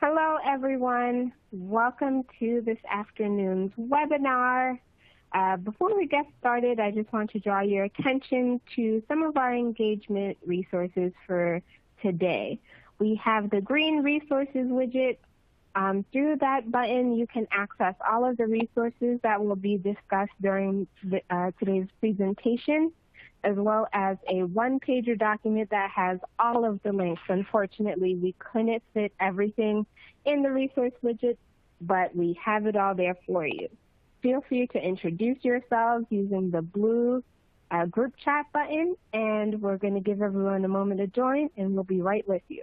Hello, everyone. Welcome to this afternoon's webinar. Before we get started, I just want to draw your attention to some of our engagement resources for today. We have the green resources widget. Through that button, you can access all of the resources that will be discussed during today's presentation, as well as a one-pager document that has all of the links. Unfortunately, we couldn't fit everything in the resource widget, but we have it all there for you. Feel free to introduce yourselves using the blue group chat button, and we're going to give everyone a moment to join, and we'll be right with you.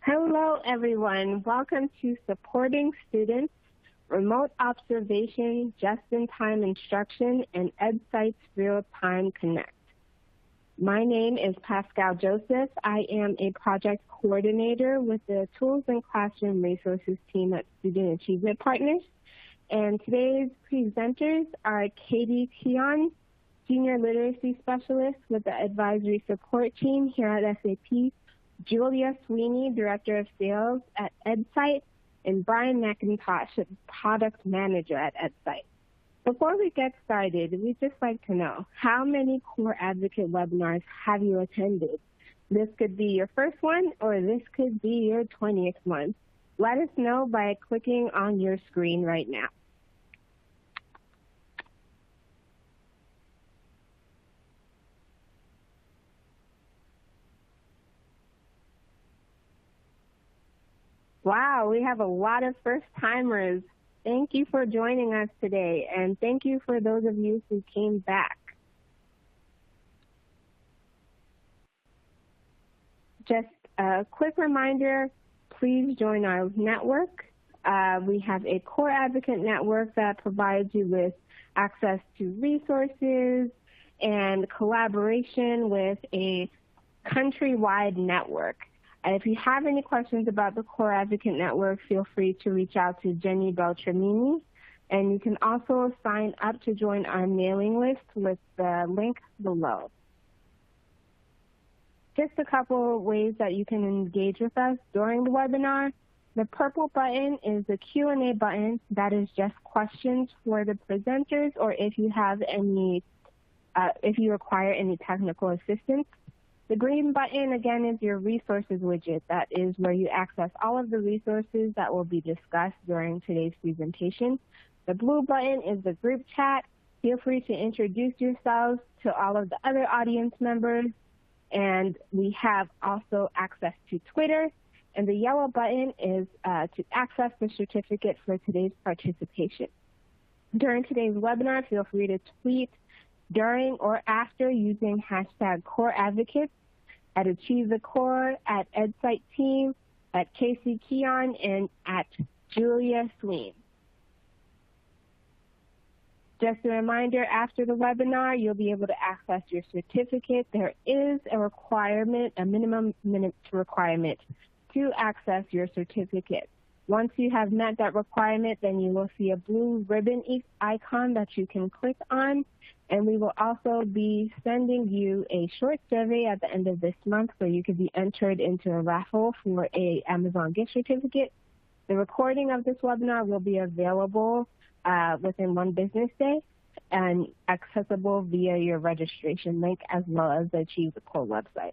Hello, everyone. Welcome to Supporting Students, Remote Observation, Just-in-Time Instruction, and Edcite's Realtime Connect. My name is Pascal Joseph. I am a project coordinator with the Tools and Classroom Resources team at Student Achievement Partners. And today's presenters are Katie Keon, Senior Literacy Specialist with the Advisory Support Team here at SAP, Julia Sweeney, Director of Sales at Edcite, and Brian Mcintosh, Product Manager at Edcite. Before we get started, we'd just like to know, how many Core Advocate webinars have you attended? This could be your first one, or this could be your 20th one. Let us know by clicking on your screen right now. Wow, we have a lot of first-timers. Thank you for joining us today, and thank you for those of you who came back. Just a quick reminder, please join our network. We have a Core Advocate network that provides you with access to resources and collaboration with a countrywide network. If you have any questions about the Core Advocate Network, feel free to reach out to Jenny Beltramini. And you can also sign up to join our mailing list with the link below. Just a couple of ways that you can engage with us during the webinar. The purple button is the Q&A button. That is just questions for the presenters, or if you have any, if you require any technical assistance. The green button, again, is your resources widget. That is where you access all of the resources that will be discussed during today's presentation. The blue button is the group chat. Feel free to introduce yourselves to all of the other audience members. And we have also access to Twitter. And the yellow button is to access the certificate for today's participation. During today's webinar, feel free to tweet during or after using hashtag Core Advocates at Achieve the Core, at Edcite Team, at Casey Keon, and at Julia Sweeney. Just a reminder, after the webinar, you'll be able to access your certificate. There is a requirement, a minimum minutes requirement to access your certificate. Once you have met that requirement, then you will see a blue ribbon icon that you can click on. And we will also be sending you a short survey at the end of this month where you could be entered into a raffle for an Amazon gift certificate. The recording of this webinar will be available within one business day and accessible via your registration link as well as the Achieve the Core website.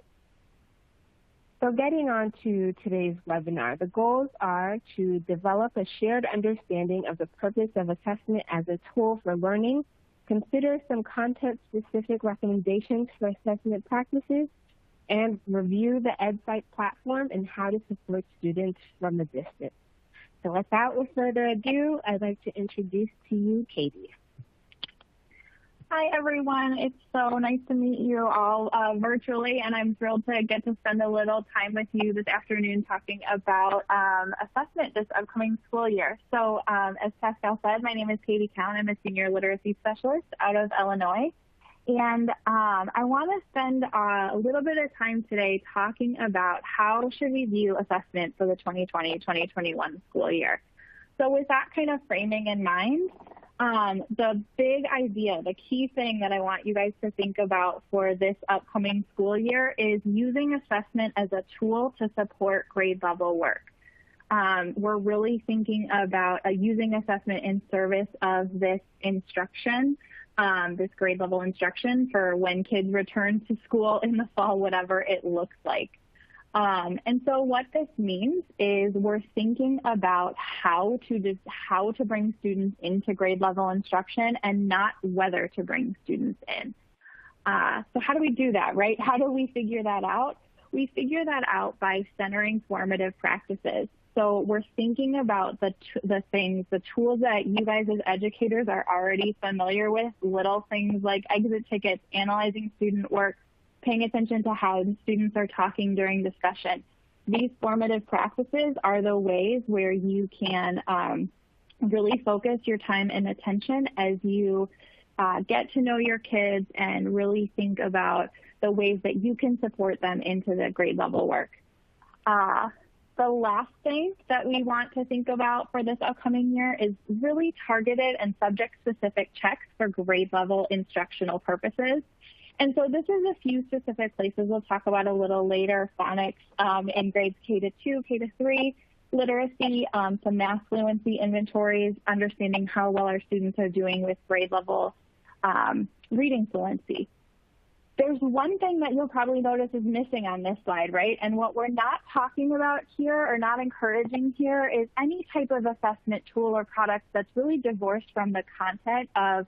So getting on to today's webinar, the goals are to develop a shared understanding of the purpose of assessment as a tool for learning, consider some content-specific recommendations for assessment practices, and review the Edcite platform and how to support students from a distance. So without further ado, I'd like to introduce to you Katie. Hi, everyone. It's so nice to meet you all virtually, and I'm thrilled to get to spend a little time with you this afternoon talking about assessment this upcoming school year. So as Pascal said, my name is Katie Cowan. I'm a senior literacy specialist out of Illinois. And I want to spend a little bit of time today talking about how should we view assessment for the 2020-2021 school year. So with that kind of framing in mind, the big idea, the key thing that I want you guys to think about for this upcoming school year is using assessment as a tool to support grade level work. We're really thinking about using assessment in service of this instruction, this grade level instruction for when kids return to school in the fall, whatever it looks like. And so what this means is we're thinking about how to bring students into grade level instruction and not whether to bring students in. So how do we do that, right? How do we figure that out? We figure that out by centering formative practices. So we're thinking about the tools that you guys as educators are already familiar with, little things like exit tickets, analyzing student work, paying attention to how students are talking during discussion. These formative practices are the ways where you can really focus your time and attention as you get to know your kids and really think about the ways that you can support them into the grade level work. The last thing that we want to think about for this upcoming year is really targeted and subject-specific checks for grade level instructional purposes. And so this is a few specific places we'll talk about a little later: phonics in grades K-2, K-3, literacy, some math fluency inventories, understanding how well our students are doing with grade level reading fluency. There's one thing that you'll probably notice is missing on this slide, right? And what we're not talking about here or not encouraging here is any type of assessment tool or product that's really divorced from the content of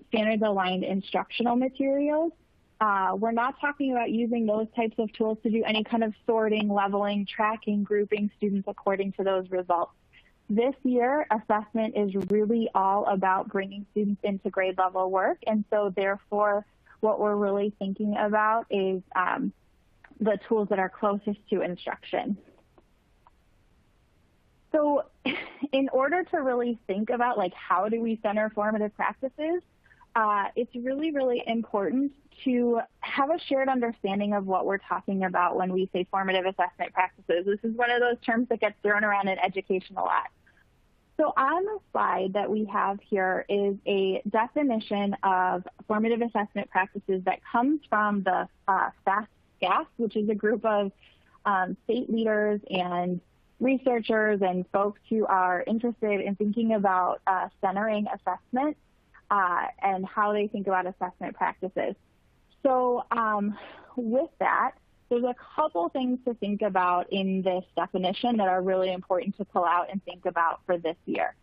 standards aligned instructional materials. We're not talking about using those types of tools to do any kind of sorting, leveling, tracking, grouping students according to those results. This year, assessment is really all about bringing students into grade level work. And so therefore, what we're really thinking about is the tools that are closest to instruction. So in order to really think about how do we center formative practices, it's really, really important to have a shared understanding of what we're talking about when we say formative assessment practices. This is one of those terms that gets thrown around in education a lot. So on the slide that we have here is a definition of formative assessment practices that comes from the FAST-GAS, which is a group of state leaders and researchers and folks who are interested in thinking about centering assessment and how they think about assessment practices. So with that, there's a couple things to think about in this definition that are really important to pull out and think about for this year.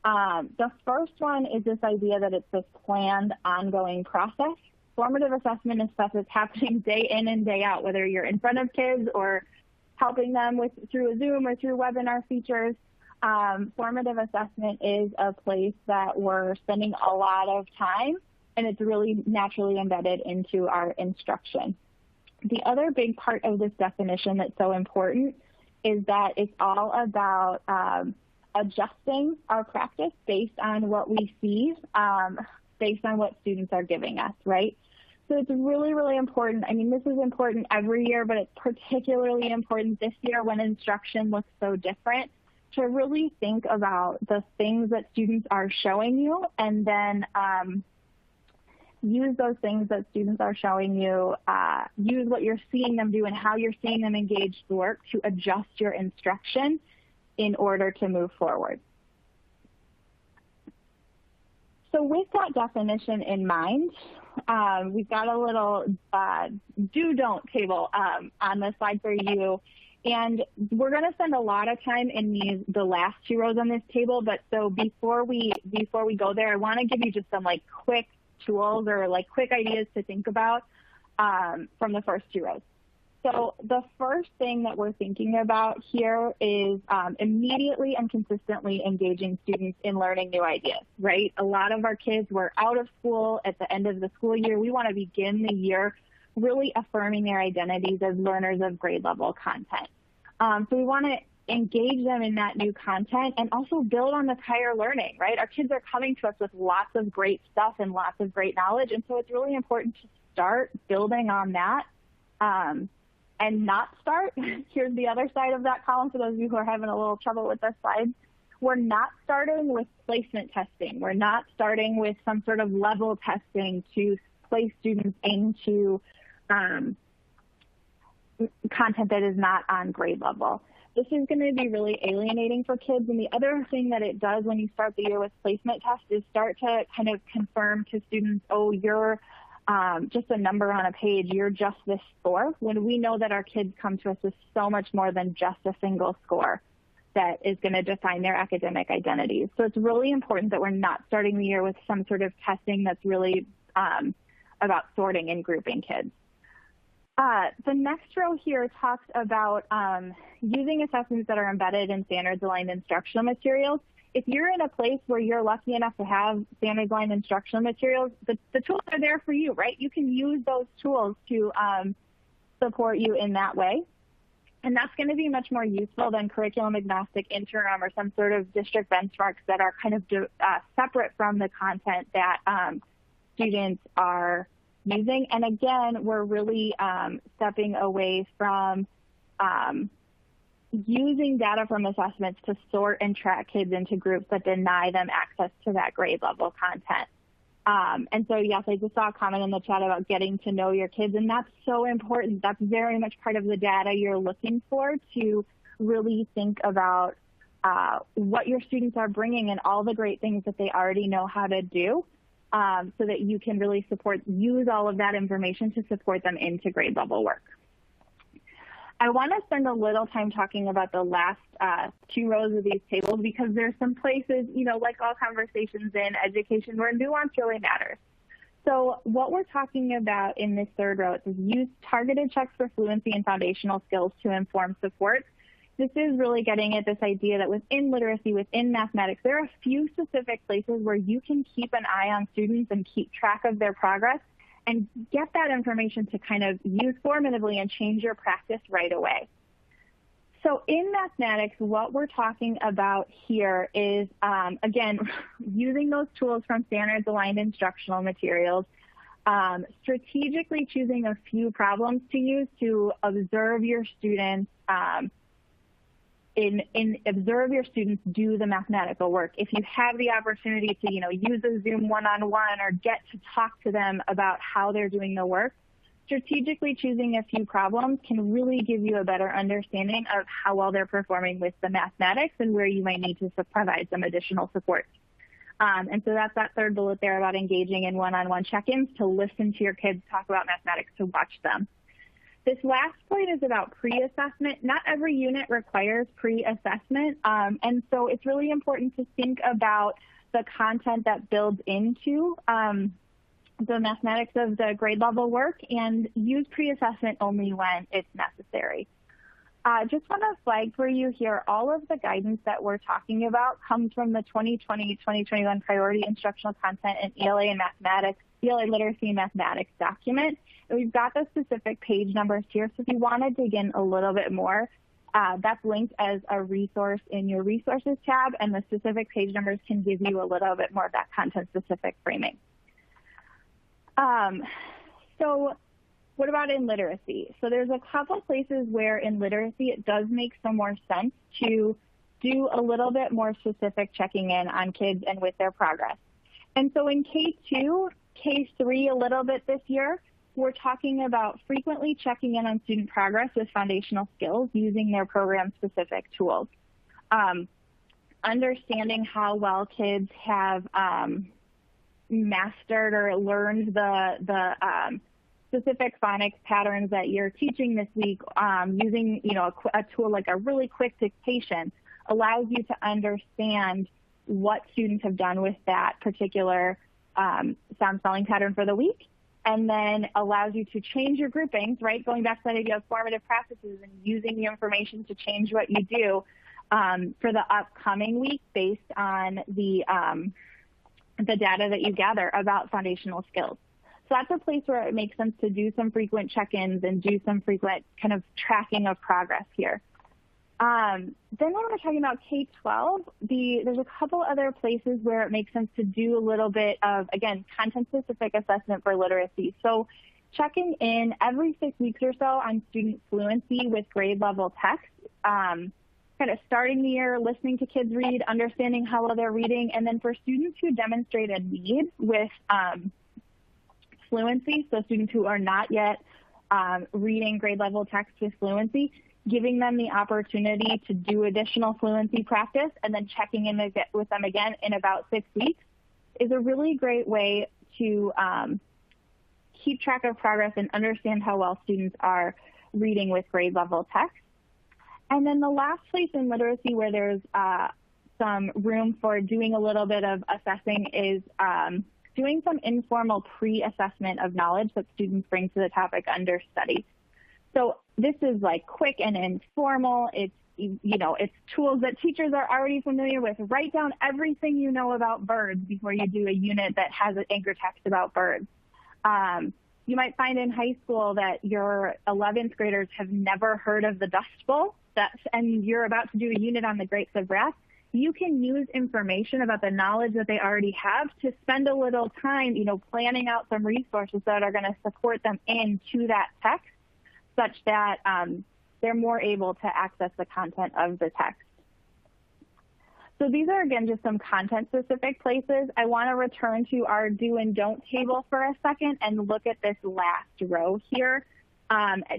The first one is this idea that it's this planned, ongoing process. Formative assessment is stuff that's happening day in and day out, whether you're in front of kids or helping them through a Zoom or through webinar features. Formative assessment is a place that we're spending a lot of time, and it's really naturally embedded into our instruction. The other big part of this definition that's so important is that it's all about adjusting our practice based on what we see, based on what students are giving us, right? So it's really, really important. I mean, this is important every year, but it's particularly important this year when instruction looks so different, to really think about the things that students are showing you and then use those things that students are showing you, use what you're seeing them do and how you're seeing them engage the work to adjust your instruction in order to move forward. So with that definition in mind, we've got a little do-don't table on the slide for you. And we're going to spend a lot of time in the last two rows on this table. But so before we go there, I want to give you just some quick tools or quick ideas to think about from the first two rows. So the first thing that we're thinking about here is immediately and consistently engaging students in learning new ideas, right? A lot of our kids were out of school at the end of the school year. We want to begin the year really affirming their identities as learners of grade level content. So we want to engage them in that new content and also build on the prior learning, right? Our kids are coming to us with lots of great stuff and lots of great knowledge. And so it's really important to start building on that. And not start, here's the other side of that column for those of you who are having a little trouble with this slide. We're not starting with placement testing. We're not starting with some sort of level testing to place students into content that is not on grade level. This is going to be really alienating for kids. And the other thing that it does when you start the year with placement tests is start to kind of confirm to students, oh, you're just a number on a page, you're just this score, when we know that our kids come to us with so much more than just a single score that is going to define their academic identities. So it's really important that we're not starting the year with some sort of testing that's really about sorting and grouping kids. The next row here talks about using assessments that are embedded in standards-aligned instructional materials. If you're in a place where you're lucky enough to have standards-aligned instructional materials, the tools are there for you, right? You can use those tools to support you in that way. And that's going to be much more useful than curriculum agnostic interim or some sort of district benchmarks that are kind of separate from the content that students are using. And again, we're really stepping away from using data from assessments to sort and track kids into groups that deny them access to that grade level content. And so, yes, I just saw a comment in the chat about getting to know your kids, and that's so important. That's very much part of the data you're looking for to really think about what your students are bringing and all the great things that they already know how to do, so that you can really use all of that information to support them into grade level work. I want to spend a little time talking about the last two rows of these tables because there's some places, like all conversations in education, where nuance really matters. So what we're talking about in this third row is use targeted checks for fluency and foundational skills to inform support. This is really getting at this idea that within literacy, within mathematics, there are a few specific places where you can keep an eye on students and keep track of their progress and get that information to kind of use formatively and change your practice right away. So in mathematics, what we're talking about here is, again, using those tools from standards-aligned instructional materials, strategically choosing a few problems to use to observe your students, observe your students do the mathematical work. If you have the opportunity to, use a Zoom one-on-one or get to talk to them about how they're doing the work, strategically choosing a few problems can really give you a better understanding of how well they're performing with the mathematics and where you might need to provide some additional support. And so that's that third bullet there about engaging in one-on-one check-ins, to listen to your kids talk about mathematics, to watch them. This last point is about pre-assessment. Not every unit requires pre-assessment, and so it's really important to think about the content that builds into the mathematics of the grade level work and use pre-assessment only when it's necessary. Just want to flag for you here, all of the guidance that we're talking about comes from the 2020-2021 Priority Instructional Content and ELA and Mathematics, ELA Literacy and Mathematics document. And we've got the specific page numbers here, so if you want to dig in a little bit more, that's linked as a resource in your Resources tab, and the specific page numbers can give you a little bit more of that content-specific framing. So what about in literacy? So there's a couple places where in literacy it does make some more sense to do a little bit more specific checking in on kids and with their progress. And so in K2, K3 a little bit this year, we're talking about frequently checking in on student progress with foundational skills using their program-specific tools. Understanding how well kids have mastered or learned the specific phonics patterns that you're teaching this week, using a tool like a really quick dictation allows you to understand what students have done with that particular sound spelling pattern for the week, and then allows you to change your groupings, right? Going back to that idea of formative practices and using the information to change what you do for the upcoming week based on the data that you gather about foundational skills. So that's a place where it makes sense to do some frequent check-ins and do some frequent kind of tracking of progress here. Then when we're talking about K-12, there's a couple other places where it makes sense to do a little bit of, again, content-specific assessment for literacy. So checking in every 6 weeks or so on student fluency with grade level text, kind of starting the year, listening to kids read, understanding how well they're reading, and then for students who demonstrate a need with fluency, so students who are not yet reading grade level text with fluency, giving them the opportunity to do additional fluency practice and then checking in with them again in about 6 weeks is a really great way to keep track of progress and understand how well students are reading with grade level text. And then the last place in literacy where there's some room for doing a little bit of assessing is doing some informal pre-assessment of knowledge that students bring to the topic under study. So this is like quick and informal. It's, it's tools that teachers are already familiar with. Write down everything you know about birds before you do a unit that has an anchor text about birds. You might find in high school that your 11th graders have never heard of the Dust Bowl, and you're about to do a unit on the grapes of wrath. You can use information about the knowledge that they already have to spend a little time, planning out some resources that are going to support them into that text, such that they're more able to access the content of the text. So these are, again, just some content-specific places. I want to return to our do and don't table for a second and look at this last row here,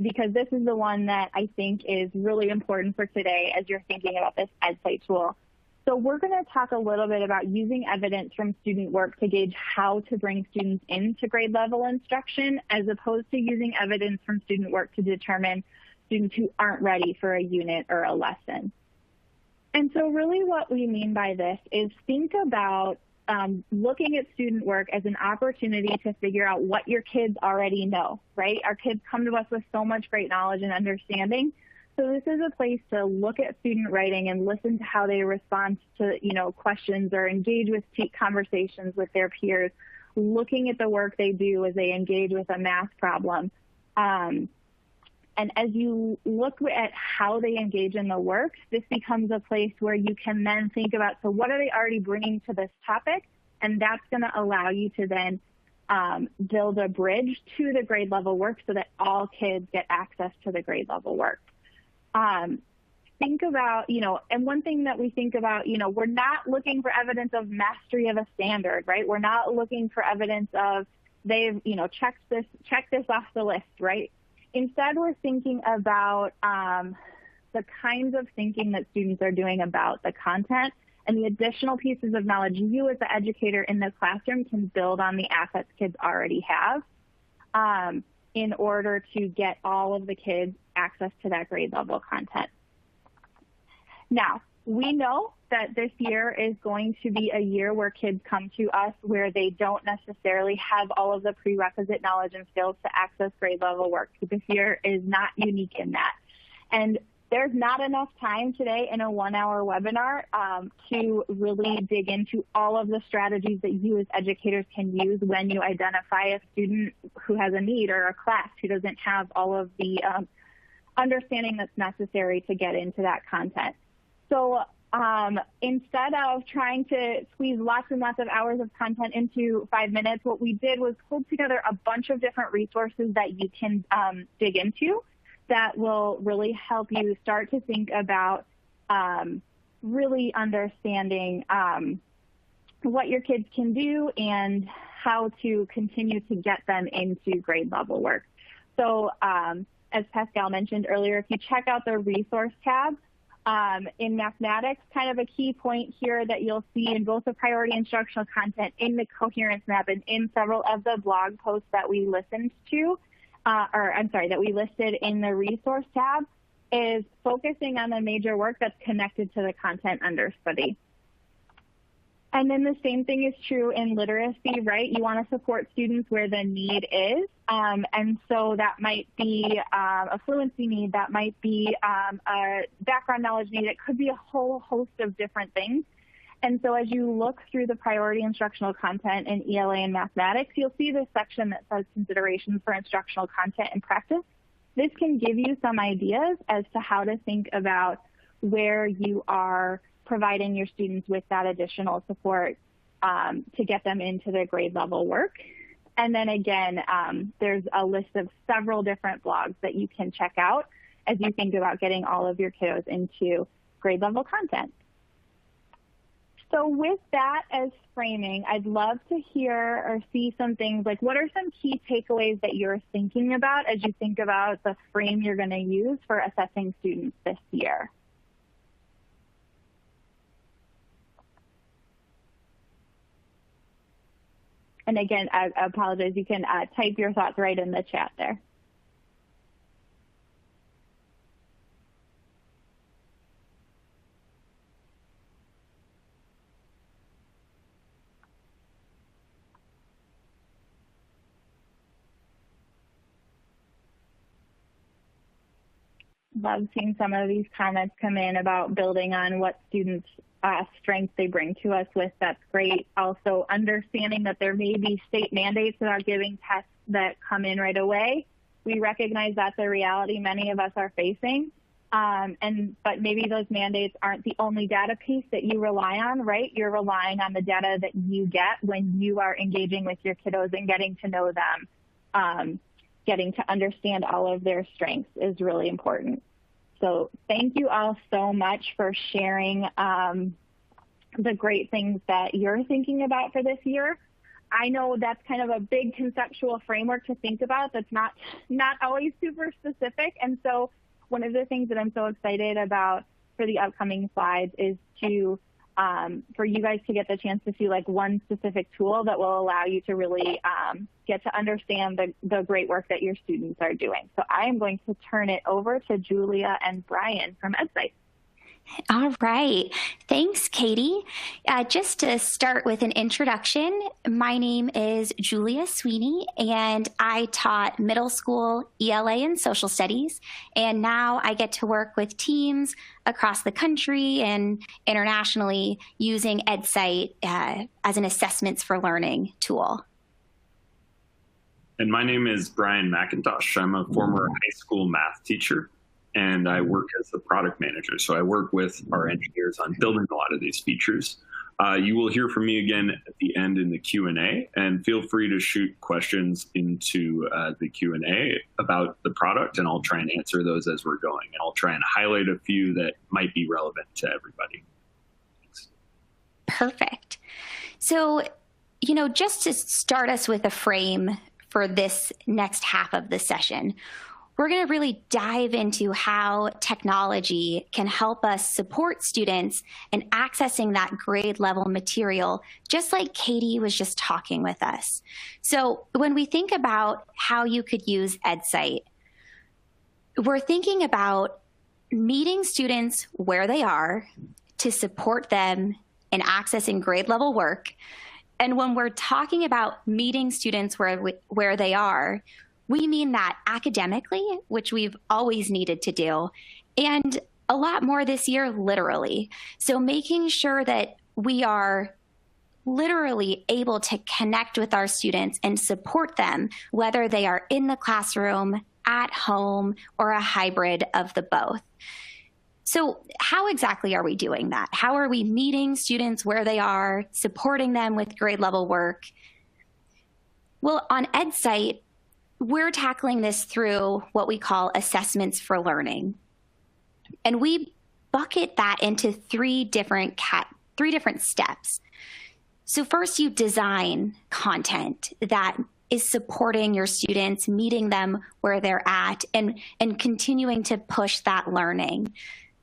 because this is the one that I think is really important for today as you're thinking about this Edcite tool. So we're going to talk a little bit about using evidence from student work to gauge how to bring students into grade level instruction, as opposed to using evidence from student work to determine students who aren't ready for a unit or a lesson. And so really what we mean by this is think about looking at student work as an opportunity to figure out what your kids already know, right? Our kids come to us with so much great knowledge and understanding. So this is a place to look at student writing and listen to how they respond to, questions or engage with conversations with their peers, looking at the work they do as they engage with a math problem. And as you look at how they engage in the work, this becomes a place where you can then think about, so what are they already bringing to this topic? And that's going to allow you to then build a bridge to the grade level work so that all kids get access to the grade level work. Think about, and one thing that we think about, we're not looking for evidence of mastery of a standard, right? We're not looking for evidence of they've, checked this off the list, right? Instead, we're thinking about the kinds of thinking that students are doing about the content and the additional pieces of knowledge you as the educator in the classroom can build on the assets kids already have in order to get all of the kids access to that grade level content. Now, we know that this year is going to be a year where kids come to us where they don't necessarily have all of the prerequisite knowledge and skills to access grade level work. This year is not unique in that. And there's not enough time today in a 1-hour webinar to really dig into all of the strategies that you as educators can use when you identify a student who has a need or a class who doesn't have all of the understanding that's necessary to get into that content. So instead of trying to squeeze lots and lots of hours of content into 5 minutes, what we did was pull together a bunch of different resources that you can dig into that will really help you start to think about really understanding what your kids can do and how to continue to get them into grade level work. So as Pascal mentioned earlier, if you check out the resource tab, in mathematics, kind of a key point here that you'll see in both the priority instructional content, in the Coherence Map, and in several of the blog posts that we listened to, that we listed in the resource tab, is focusing on the major work that's connected to the content under study. And then the same thing is true in literacy, right? You want to support students where the need is. And so that might be a fluency need, that might be a background knowledge need. It could be a whole host of different things. And so as you look through the priority instructional content in ELA and mathematics, you'll see this section that says considerations for instructional content and practice. This can give you some ideas as to how to think about where you are providing your students with that additional support to get them into their grade level work. And then again, there's a list of several different blogs that you can check out as you think about getting all of your kiddos into grade level content. So with that as framing, I'd love to hear or see some things like what are some key takeaways that you're thinking about as you think about the frame you're going to use for assessing students this year? And again, I apologize, you can type your thoughts right in the chat there. Love seeing some of these comments come in about building on what students' strengths they bring to us with. That's great. Also understanding that there may be state mandates that are giving tests that come in right away. We recognize that's a reality many of us are facing. But maybe those mandates aren't the only data piece that you rely on, right? You're relying on the data that you get when you are engaging with your kiddos and getting to know them. Getting to understand all of their strengths is really important. So thank you all so much for sharing the great things that you're thinking about for this year. I know that's kind of a big conceptual framework to think about that's not always super specific. And so one of the things that I'm so excited about for the upcoming slides is to for you guys to get the chance to see like one specific tool that will allow you to really get to understand the great work that your students are doing. So I am going to turn it over to Julia and Brian from Edcite. All right. Thanks, Katie. Just to start with an introduction, my name is Julia Sweeney, and I taught middle school ELA and social studies, and now I get to work with teams across the country and internationally using Edcite as an assessments for learning tool. And my name is Brian Mcintosh. I'm a former high school math teacher, and I work as the product manager. So I work with our engineers on building a lot of these features. You will hear from me again at the end in the Q&A, and feel free to shoot questions into the Q&A about the product, and I'll try and answer those as we're going. And I'll try and highlight a few that might be relevant to everybody. Thanks. Perfect. So, just to start us with a frame for this next half of the session, we're going to really dive into how technology can help us support students in accessing that grade level material, just like Katie was just talking with us. So when we think about how you could use Edcite, we're thinking about meeting students where they are to support them in accessing grade level work. And when we're talking about meeting students where they are, we mean that academically, which we've always needed to do, and a lot more this year, literally. So making sure that we are literally able to connect with our students and support them, whether they are in the classroom, at home, or a hybrid of the both. So how exactly are we doing that? How are we meeting students where they are, supporting them with grade level work? Well, on Edcite, we're tackling this through what we call assessments for learning. And we bucket that into three different steps. So first, you design content that is supporting your students, meeting them where they're at, and continuing to push that learning.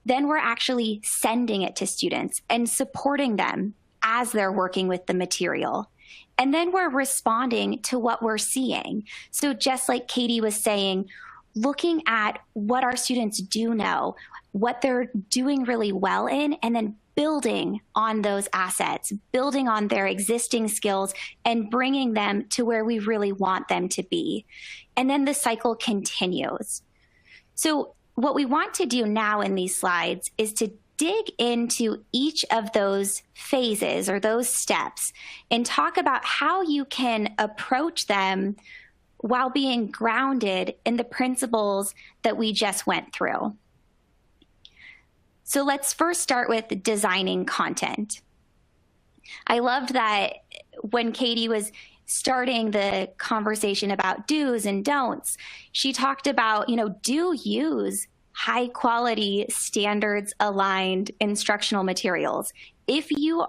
Then we're actually sending it to students and supporting them as they're working with the material. And then we're responding to what we're seeing. So just like Katie was saying, looking at what our students do know, what they're doing really well in, and then building on those assets, building on their existing skills and bringing them to where we really want them to be. And then the cycle continues. So what we want to do now in these slides is to dig into each of those phases or those steps and talk about how you can approach them while being grounded in the principles that we just went through. So let's first start with designing content. I loved that when Katie was starting the conversation about do's and don'ts, she talked about, do use high quality, standards aligned instructional materials. If you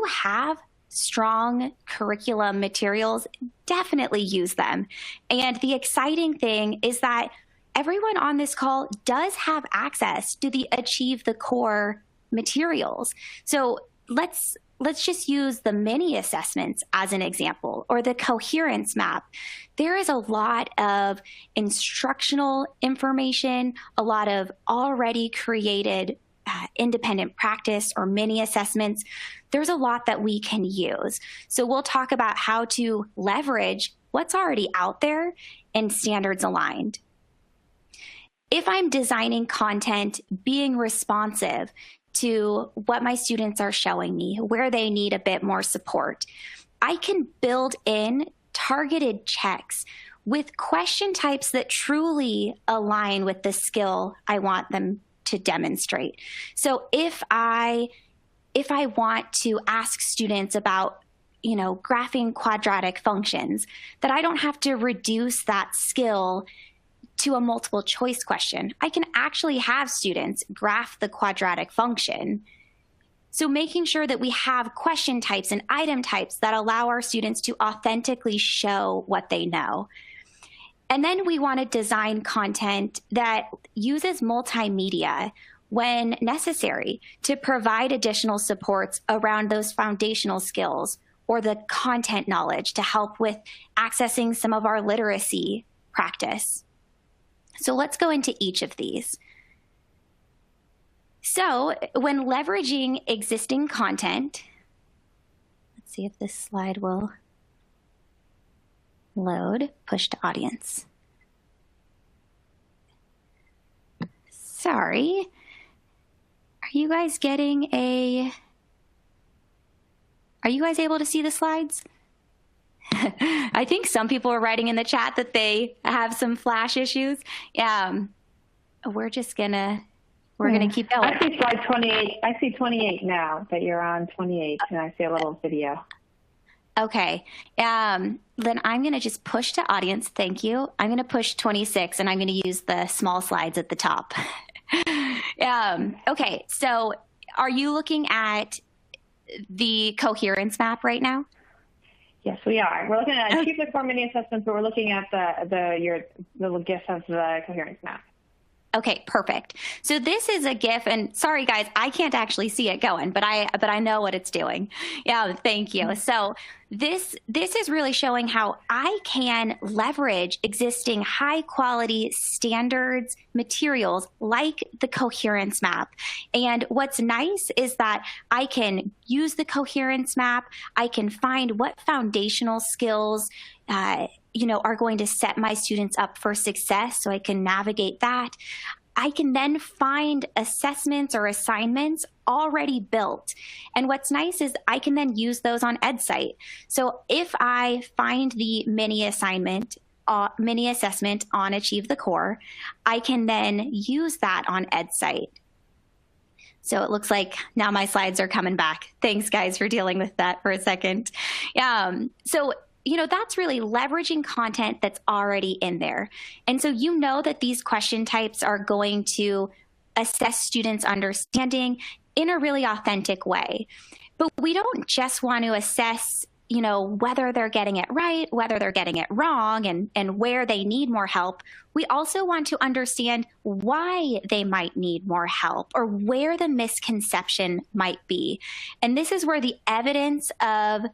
have strong curriculum materials, definitely use them. And the exciting thing is that everyone on this call does have access to the Achieve the Core materials. So let's just use the mini assessments as an example, or the Coherence Map. There is a lot of instructional information, a lot of already created independent practice or mini assessments. There's a lot that we can use. So we'll talk about how to leverage what's already out there and standards aligned. If I'm designing content, being responsive to what my students are showing me, where they need a bit more support, I can build in targeted checks with question types that truly align with the skill I want them to demonstrate. So if I want to ask students about graphing quadratic functions, that I don't have to reduce that skill to a multiple choice question. I can actually have students graph the quadratic function. So making sure that we have question types and item types that allow our students to authentically show what they know. And then we want to design content that uses multimedia when necessary to provide additional supports around those foundational skills or the content knowledge to help with accessing some of our literacy practice. So let's go into each of these. So when leveraging existing content, let's see if this slide will load, push to audience. Sorry. Are you guys able to see the slides? I think some people are writing in the chat that they have some flash issues. We're gonna keep going. I see slide 28. I see 28 now that you're on 28, and I see a little video. Okay. Then I'm gonna just push to audience. Thank you. I'm gonna push 26, and I'm gonna use the small slides at the top. Okay. So, are you looking at the Coherence Map right now? Yes, we are. We're looking at Achieve the Core mini assessments, but we're looking at your little GIF of the Coherence Map. Okay, perfect. So this is a GIF, and sorry guys, I can't actually see it going, but I know what it's doing. Yeah, thank you. So this is really showing how I can leverage existing high quality standards materials like the Coherence Map. And what's nice is that I can use the Coherence Map. I can find what foundational skills are going to set my students up for success, so I can navigate that. I can then find assessments or assignments already built. And what's nice is I can then use those on Edcite. So if I find the mini assessment on Achieve the Core, I can then use that on Edcite. So it looks like now my slides are coming back. Thanks guys for dealing with that for a second. So that's really leveraging content that's already in there. And so that these question types are going to assess students' understanding in a really authentic way. But we don't just want to assess, whether they're getting it right, whether they're getting it wrong, and where they need more help. We also want to understand why they might need more help or where the misconception might be. And this is where the evidence of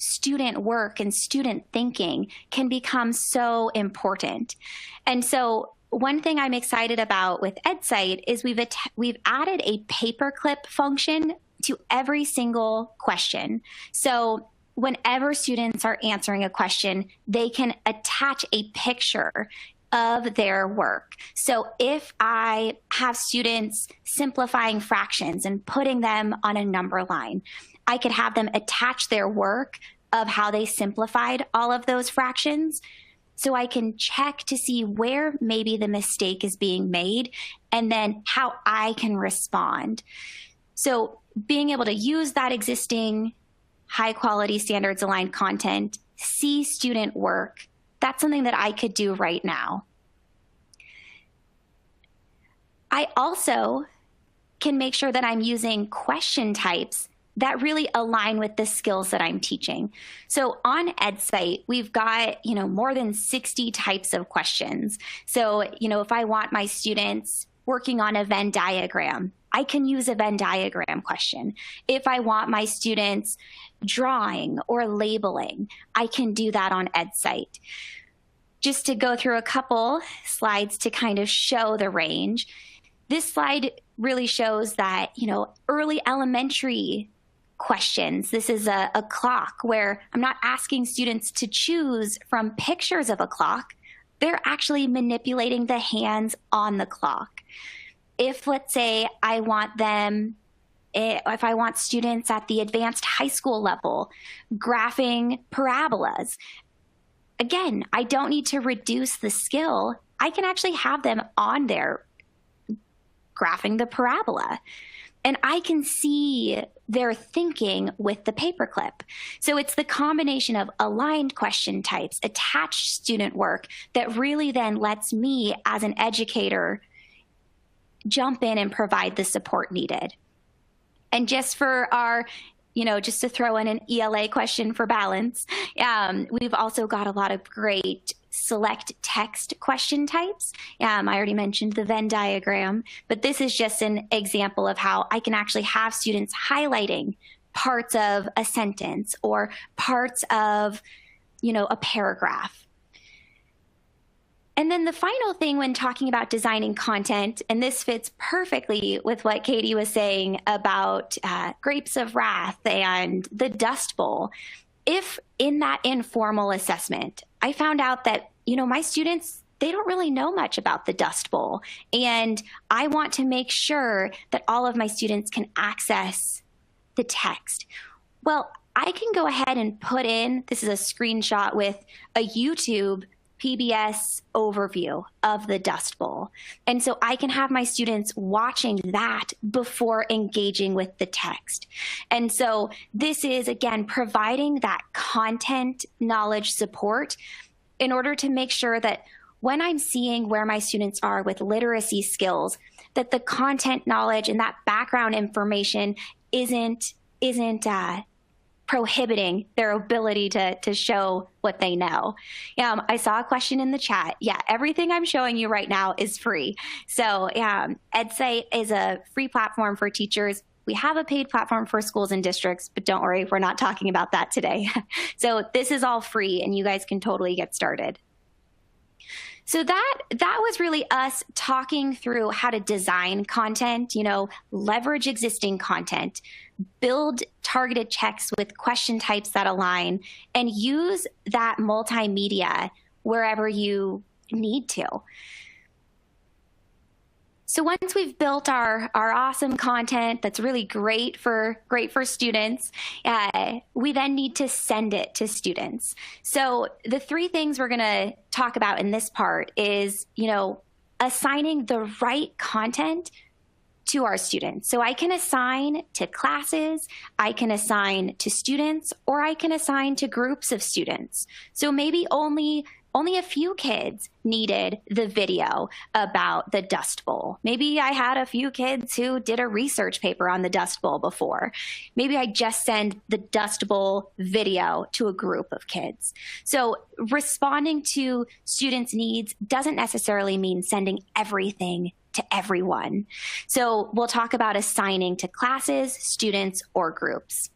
student work and student thinking can become so important. And so one thing I'm excited about with Edcite is we've added a paperclip function to every single question. So whenever students are answering a question, they can attach a picture of their work. So if I have students simplifying fractions and putting them on a number line, I could have them attach their work of how they simplified all of those fractions. So I can check to see where maybe the mistake is being made and then how I can respond. So being able to use that existing high quality standards aligned content, see student work, that's something that I could do right now. I also can make sure that I'm using question types that really align with the skills that I'm teaching. So on Edcite, we've got, more than 60 types of questions. So, if I want my students working on a Venn diagram, I can use a Venn diagram question. If I want my students drawing or labeling, I can do that on Edcite. Just to go through a couple slides to kind of show the range. This slide really shows that, early elementary questions. This is a clock where I'm not asking students to choose from pictures of a clock. They're actually manipulating the hands on the clock. If, let's say, if I want students at the advanced high school level graphing parabolas, again, I don't need to reduce the skill. I can actually have them on there graphing the parabola. And I can see their thinking with the paperclip. So it's the combination of aligned question types, attached student work that really then lets me as an educator jump in and provide the support needed. And just for our, just to throw in an ELA question for balance, we've also got a lot of great select text question types. I already mentioned the Venn diagram, but this is just an example of how I can actually have students highlighting parts of a sentence or parts of, a paragraph. And then the final thing when talking about designing content, and this fits perfectly with what Katie was saying about Grapes of Wrath and the Dust Bowl. If in that informal assessment, I found out that, my students, they don't really know much about the Dust Bowl, and I want to make sure that all of my students can access the text. Well, I can go ahead and put in, this is a screenshot with a YouTube PBS overview of the Dust Bowl. And so I can have my students watching that before engaging with the text. And so this is, again, providing that content knowledge support in order to make sure that when I'm seeing where my students are with literacy skills, that the content knowledge and that background information isn't prohibiting their ability to show what they know. I saw a question in the chat. Yeah, everything I'm showing you right now is free. So Edcite is a free platform for teachers. We have a paid platform for schools and districts, but don't worry, we're not talking about that today. So this is all free and you guys can totally get started. So that was really us talking through how to design content, leverage existing content, build targeted checks with question types that align, and use that multimedia wherever you need to. So once we've built our awesome content that's really great for students, we then need to send it to students. So the three things we're going to talk about in this part is, assigning the right content to our students. So I can assign to classes, I can assign to students, or I can assign to groups of students. So maybe only a few kids needed the video about the Dust Bowl. Maybe I had a few kids who did a research paper on the Dust Bowl before. Maybe I just send the Dust Bowl video to a group of kids. So responding to students' needs doesn't necessarily mean sending everything to everyone. So we'll talk about assigning to classes, students, or groups.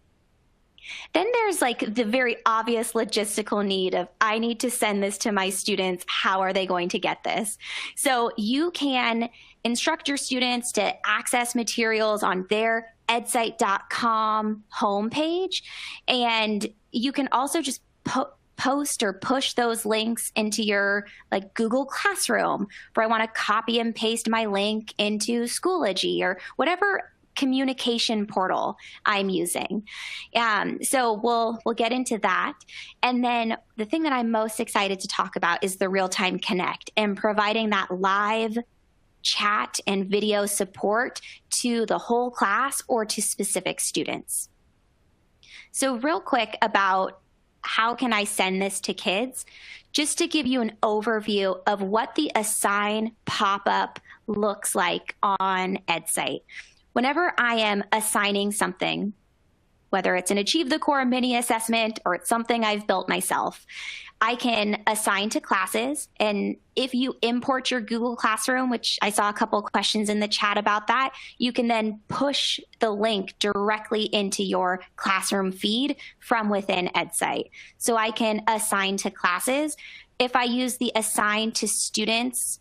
Then there's like the very obvious logistical need of, I need to send this to my students. How are they going to get this? So you can instruct your students to access materials on their Edcite.com homepage. And you can also just post or push those links into your like Google Classroom, where I want to copy and paste my link into Schoology or whatever communication portal I'm using. So we'll get into that. And then the thing that I'm most excited to talk about is the Realtime Connect and providing that live chat and video support to the whole class or to specific students. So real quick about how can I send this to kids, just to give you an overview of what the assign pop-up looks like on Edcite. Whenever I am assigning something, whether it's an Achieve the Core mini assessment or it's something I've built myself, I can assign to classes. And if you import your Google Classroom, which I saw a couple of questions in the chat about that, you can then push the link directly into your classroom feed from within Edcite. So I can assign to classes. If I use the Assign to Students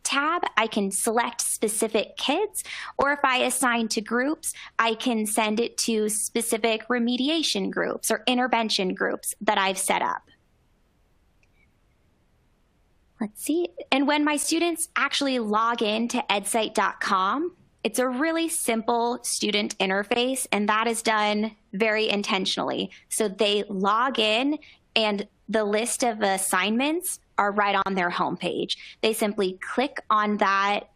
tab, I can select specific kids, or if I assign to groups, I can send it to specific remediation groups or intervention groups that I've set up. Let's see. And when my students actually log in to edcite.com, it's a really simple student interface, and that is done very intentionally. So they log in and the list of assignments are right on their homepage. They simply click on that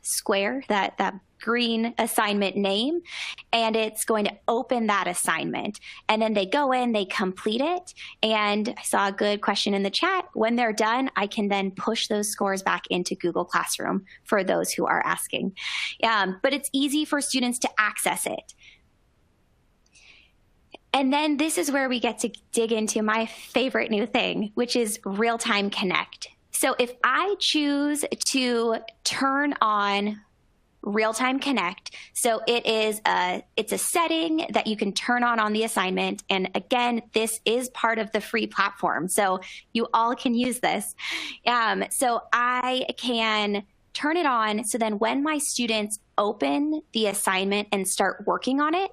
square, that green assignment name, and it's going to open that assignment. And then they go in, they complete it. And I saw a good question in the chat. When they're done, I can then push those scores back into Google Classroom for those who are asking. But it's easy for students to access it. And then this is where we get to dig into my favorite new thing, which is Realtime Connect. So if I choose to turn on Realtime Connect, so it's a setting that you can turn on the assignment. And again, this is part of the free platform, so you all can use this. So I can turn it on, so then when my students open the assignment and start working on it,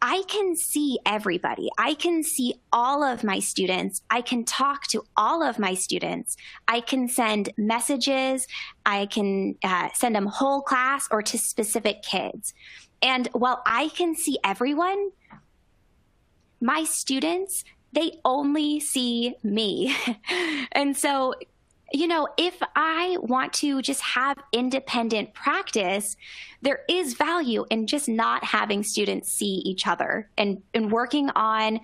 I can see everybody. I can see all of my students. I can talk to all of my students. I can send messages. I can send them whole class or to specific kids. And while I can see everyone, my students, they only see me. And so, you know, if I want to just have independent practice, there is value in just not having students see each other and working on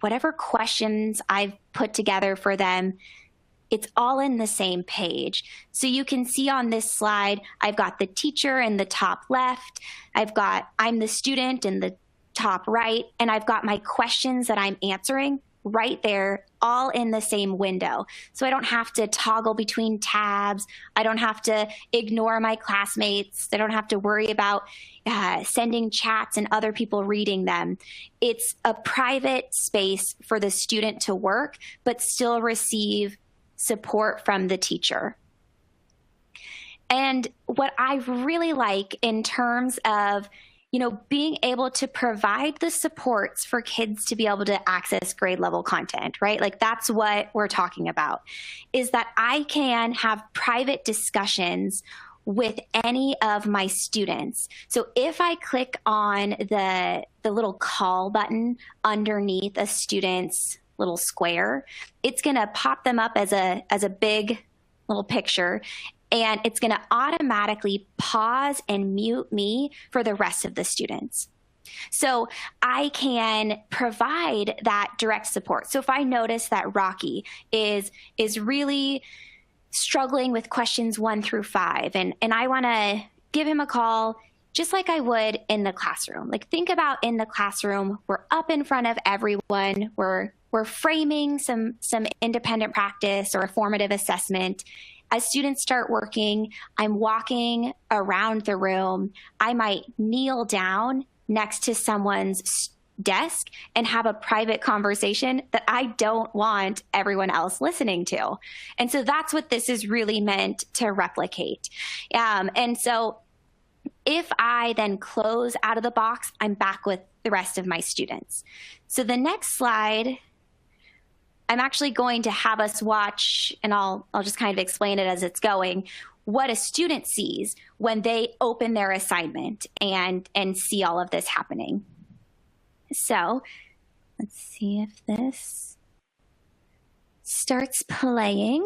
whatever questions I've put together for them. It's all in the same page. So you can see on this slide, I've got the teacher in the top left. I'm the student in the top right, and I've got my questions that I'm answering right there, all in the same window. So I don't have to toggle between tabs. I don't have to ignore my classmates. I don't have to worry about sending chats and other people reading them. It's a private space for the student to work, but still receive support from the teacher. And what I really like in terms of being able to provide the supports for kids to be able to access grade level content, right? Like that's what we're talking about, is that I can have private discussions with any of my students. So if I click on the little call button underneath a student's little square, it's going to pop them up as a big little picture. And it's going to automatically pause and mute me for the rest of the students. So I can provide that direct support. So if I notice that Rocky is really struggling with questions 1 through 5, and I want to give him a call just like I would in the classroom. Like think about in the classroom, we're up in front of everyone, we're framing some independent practice or a formative assessment. As students start working, I'm walking around the room. I might kneel down next to someone's desk and have a private conversation that I don't want everyone else listening to. And so that's what this is really meant to replicate. And so if I then close out of the box, I'm back with the rest of my students. So the next slide, I'm actually going to have us watch, and I'll just kind of explain it as it's going, what a student sees when they open their assignment and see all of this happening. So let's see if this starts playing.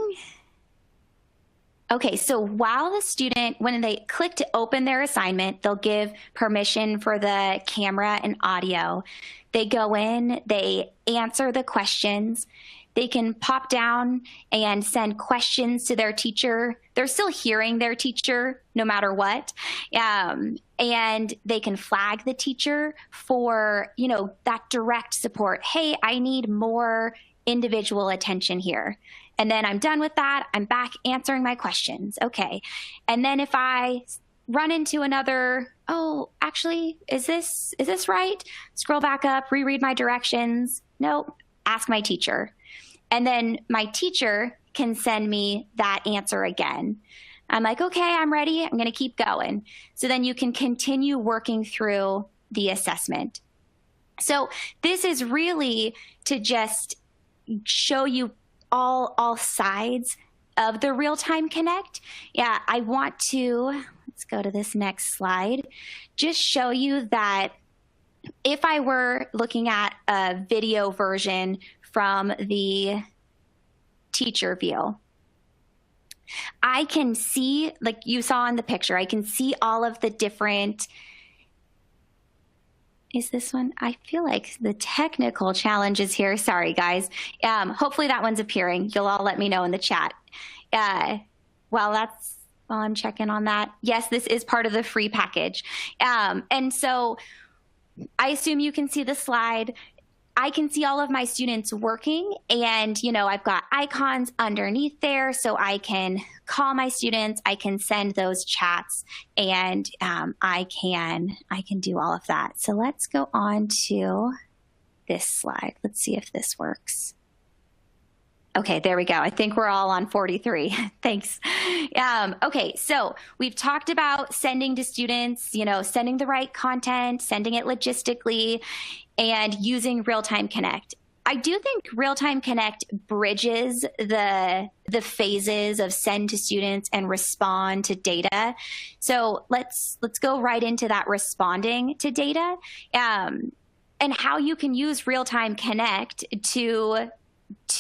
Okay, so while the student, when they click to open their assignment, they'll give permission for the camera and audio. They go in, they answer the questions. They can pop down and send questions to their teacher. They're still hearing their teacher no matter what. And they can flag the teacher for, that direct support. Hey, I need more individual attention here. And then I'm done with that. I'm back answering my questions. Okay. And then if I run into another, oh, actually, is this right? Scroll back up, reread my directions. Nope. Ask my teacher. And then my teacher can send me that answer again. I'm like, okay, I'm ready. I'm going to keep going. So then you can continue working through the assessment. So this is really to just show you all sides of the Realtime Connect. Yeah, I want to, let's go to this next slide, just show you that if I were looking at a video version from the teacher view, I can see, like you saw in the picture, I can see all of the different, is this one? I feel like the technical challenges here. Sorry, guys. Hopefully that one's appearing. You'll all let me know in the chat. While I'm checking on that. Yes, this is part of the free package. And so I assume you can see the slide. I can see all of my students working, and I've got icons underneath there, so I can call my students, I can send those chats, and I can do all of that. So let's go on to this slide. Let's see if this works. Okay, there we go. I think we're all on 43. Thanks. Okay, so we've talked about sending to students, sending the right content, sending it logistically, and using Realtime Connect. I do think Realtime Connect bridges the phases of send to students and respond to data. So let's go right into that responding to data, and how you can use Realtime Connect to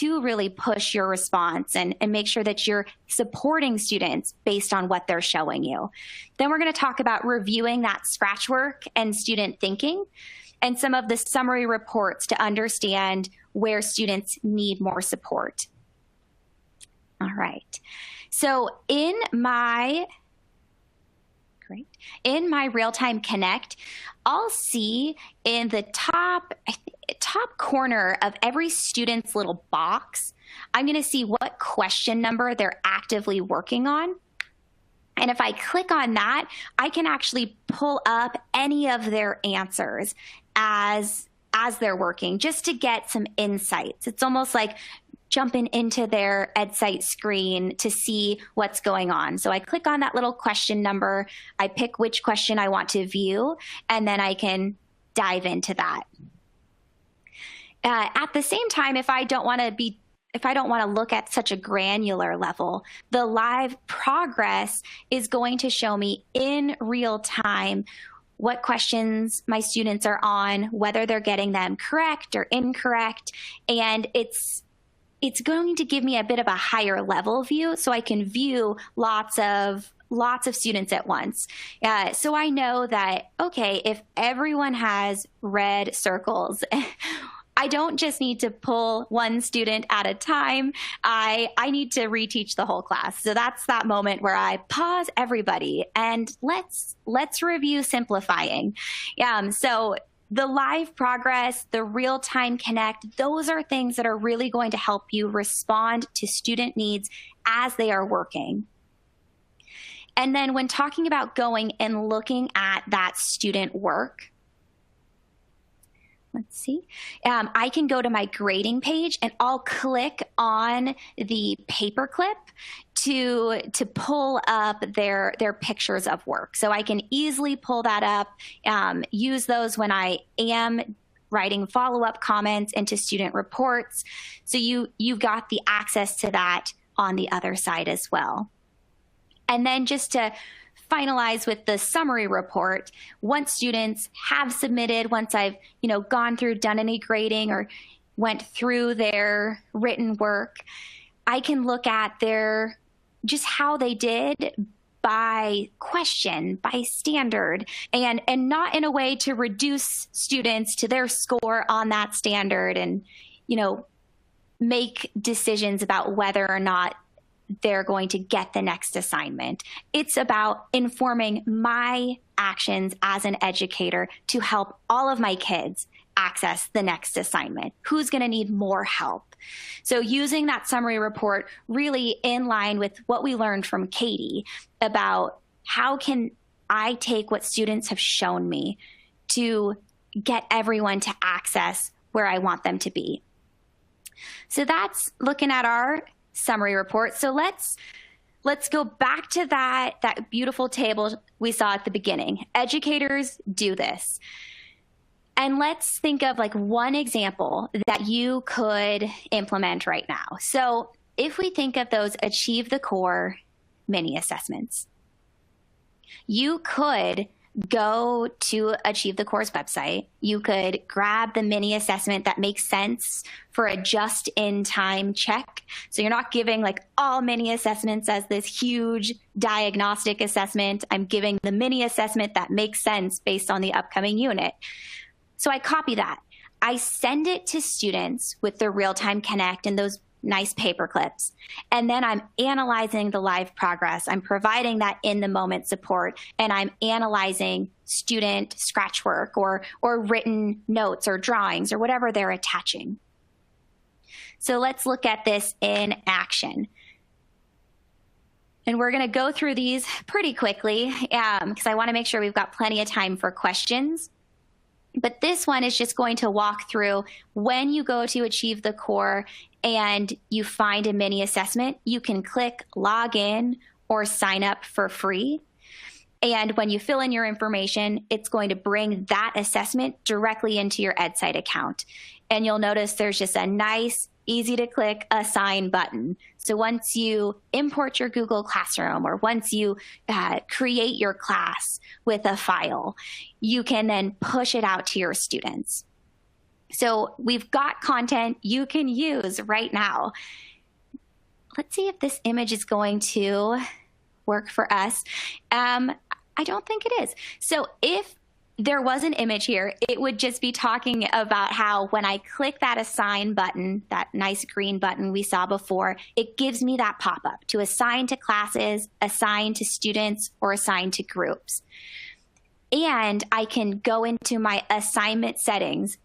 really push your response and make sure that you're supporting students based on what they're showing you. Then we're going to talk about reviewing that scratch work and student thinking, and some of the summary reports to understand where students need more support. All right. So in my Realtime Connect, I'll see in the top corner of every student's little box, I'm going to see what question number they're actively working on. And if I click on that, I can actually pull up any of their answers as they're working, just to get some insights. It's almost like jumping into their Edcite screen to see what's going on. So I click on that little question number, I pick which question I want to view, and then I can dive into that. At the same time, if I don't want to look at such a granular level, the live progress is going to show me in real time what questions my students are on, whether they're getting them correct or incorrect, and it's going to give me a bit of a higher level view, so I can view lots of students at once. So I know that, okay, if everyone has red circles, I don't just need to pull one student at a time. I need to reteach the whole class. So that's that moment where I pause everybody and let's review simplifying. So the live progress, the Realtime Connect, those are things that are really going to help you respond to student needs as they are working. And then when talking about going and looking at that student work, let's see. I can go to my grading page and I'll click on the paperclip to pull up their pictures of work. So I can easily pull that up, use those when I am writing follow-up comments into student reports. So you've got the access to that on the other side as well. And then just to finalize with the summary report, once students have submitted, once I've gone through, done any grading or went through their written work, I can look at their just how they did by question, by standard, and not in a way to reduce students to their score on that standard and make decisions about whether or not they're going to get the next assignment. It's about informing my actions as an educator to help all of my kids access the next assignment. Who's going to need more help? So using that summary report really in line with what we learned from Katie about how can I take what students have shown me to get everyone to access where I want them to be. So that's looking at our summary report. So let's go back to that beautiful table we saw at the beginning. Educators do this. And let's think of like one example that you could implement right now. So if we think of those Achieve the Core mini assessments, you could go to Achieve the Core's website. You could grab the mini assessment that makes sense for a just-in-time check. So you're not giving like all mini assessments as this huge diagnostic assessment. I'm giving the mini assessment that makes sense based on the upcoming unit. So I copy that. I send it to students with the Realtime Connect and those nice paper clips. And then I'm analyzing the live progress. I'm providing that in the moment support, and I'm analyzing student scratch work or written notes or drawings or whatever they're attaching. So let's look at this in action. And we're going to go through these pretty quickly because I want to make sure we've got plenty of time for questions. But this one is just going to walk through when you go to Achieve the Core and you find a mini assessment, you can click log in or sign up for free. And when you fill in your information, it's going to bring that assessment directly into your Edcite account. And you'll notice there's just a nice, easy to click assign button. So once you import your Google Classroom or once you create your class with a file, you can then push it out to your students. So we've got content you can use right now. Let's see if this image is going to work for us. I don't think it is. So if there was an image here, it would just be talking about how when I click that assign button, that nice green button we saw before, it gives me that pop-up to assign to classes, assign to students, or assign to groups. And I can go into my assignment settings.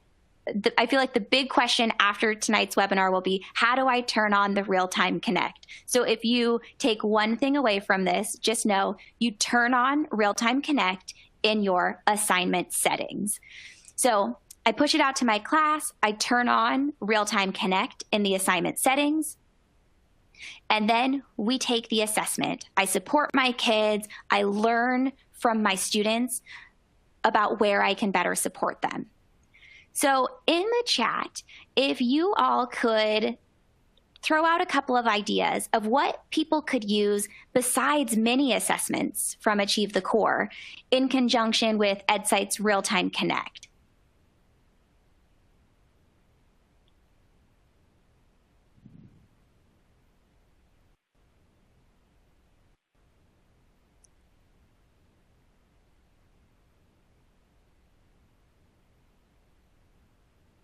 I feel like the big question after tonight's webinar will be, how do I turn on the Realtime Connect? So if you take one thing away from this, just know you turn on Realtime Connect in your assignment settings. So I push it out to my class, I turn on Realtime Connect in the assignment settings, and then we take the assessment. I support my kids, I learn from my students about where I can better support them. So in the chat, if you all could throw out a couple of ideas of what people could use besides mini assessments from Achieve the Core in conjunction with Edcite's Realtime Connect.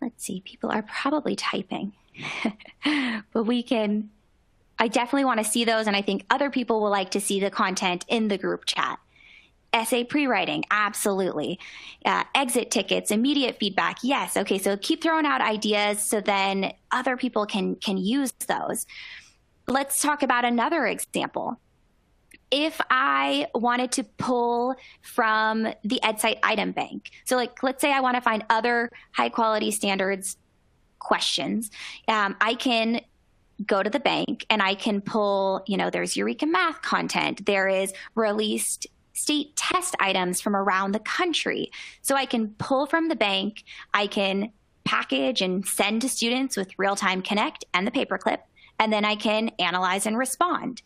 Let's see, people are probably typing, but I definitely want to see those, and I think other people will like to see the content in the group chat. Essay pre-writing, absolutely. Exit tickets, immediate feedback, yes. Okay, so keep throwing out ideas so then other people can use those. Let's talk about another example. if I wanted to pull from the Edcite item bank, so like, let's say I want to find other high quality standards questions, I can go to the bank and I can pull, there's Eureka Math content. There is released state test items from around the country. So I can pull from the bank, I can package and send to students with Realtime Connect and the paperclip, and then I can analyze and respond.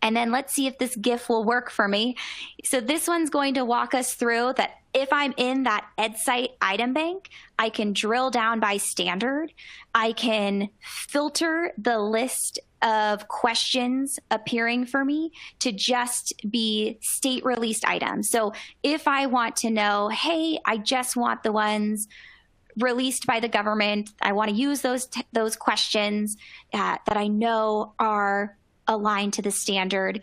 And then let's see if this GIF will work for me. So this one's going to walk us through that if I'm in that Edcite item bank, I can drill down by standard. I can filter the list of questions appearing for me to just be state released items. So if I want to know, hey, I just want the ones released by the government, I want to use those questions that I know are aligned to the standard,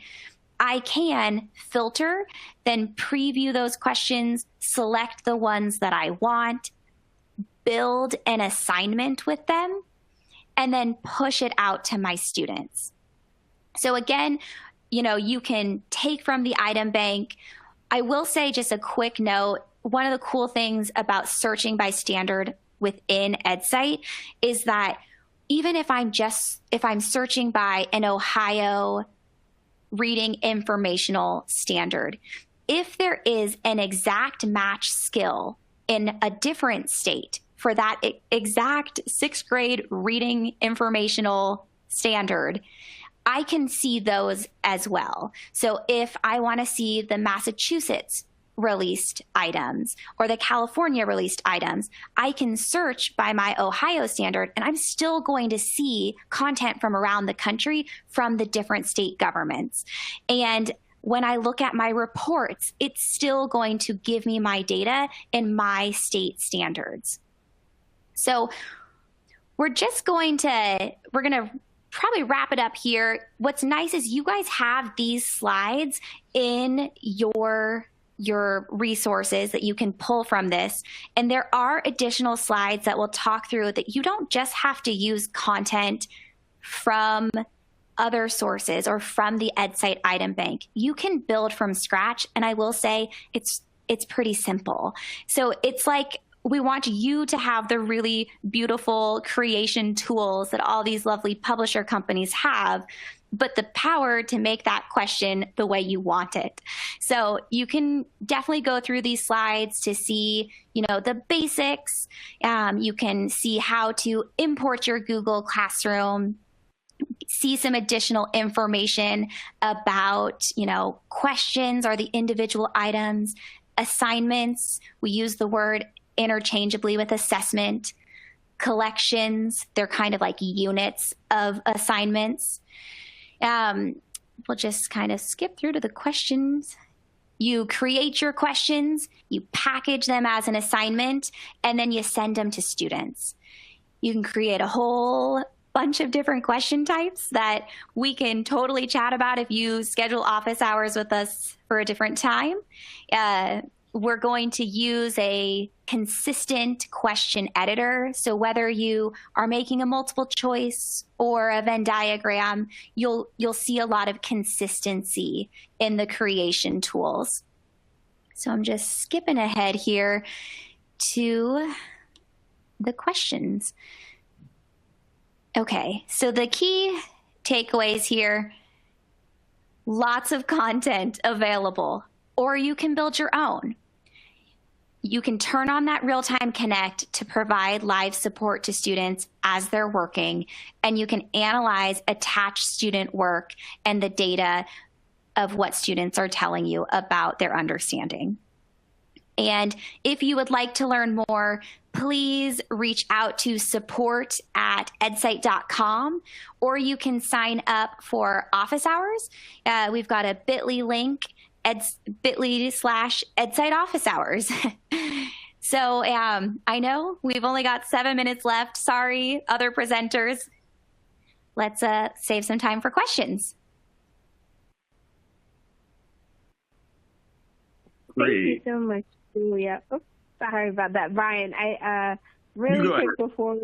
I can filter, then preview those questions, select the ones that I want, build an assignment with them, and then push it out to my students. So again, you can take from the item bank. I will say just a quick note, one of the cool things about searching by standard within Edcite is that even if I'm searching by an Ohio reading informational standard, if there is an exact match skill in a different state for that exact 6th grade reading informational standard, I can see those as well. So if I want to see the Massachusetts released items or the California released items, I can search by my Ohio standard and I'm still going to see content from around the country from the different state governments. And when I look at my reports, it's still going to give me my data in my state standards. So we're going to probably wrap it up here. What's nice is you guys have these slides in your resources that you can pull from this. And there are additional slides that will talk through that you don't just have to use content from other sources or from the Edcite item bank. You can build from scratch. And I will say it's pretty simple. So it's like, we want you to have the really beautiful creation tools that all these lovely publisher companies have, but the power to make that question the way you want it. So you can definitely go through these slides to see, the basics. You can see how to import your Google Classroom, see some additional information about, questions or the individual items, assignments. We use the word interchangeably with assessment, collections. They're kind of like units of assignments. We'll just kind of skip through to the questions. You create your questions, you package them as an assignment, and then you send them to students. You can create a whole bunch of different question types that we can totally chat about if you schedule office hours with us for a different time. We're going to use a consistent question editor. So whether you are making a multiple choice or a Venn diagram, you'll see a lot of consistency in the creation tools. So I'm just skipping ahead here to the questions. Okay, so the key takeaways here, lots of content available, or you can build your own. You can turn on that Realtime Connect to provide live support to students as they're working, and you can analyze attached student work and the data of what students are telling you about their understanding. And if you would like to learn more, please reach out to support@edcite.com, or you can sign up for office hours. We've got a bit.ly link, bit.ly/Edcite office hours. So I know we've only got 7 minutes left. Sorry, other presenters. Let's save some time for questions. Great. Thank you so much, Julia. Oh, sorry about that, Brian. I really quick before,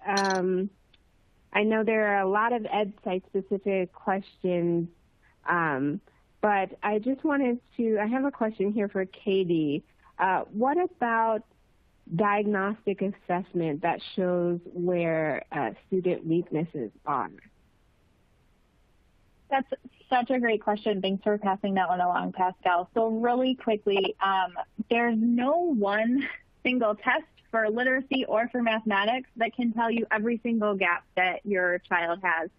I know there are a lot of Edcite specific questions But I just wanted I have a question here for Katie. What about diagnostic assessment that shows where student weaknesses are? That's such a great question. Thanks for passing that one along, Pascal. So really quickly, there's no one single test for literacy or for mathematics that can tell you every single gap that your child has,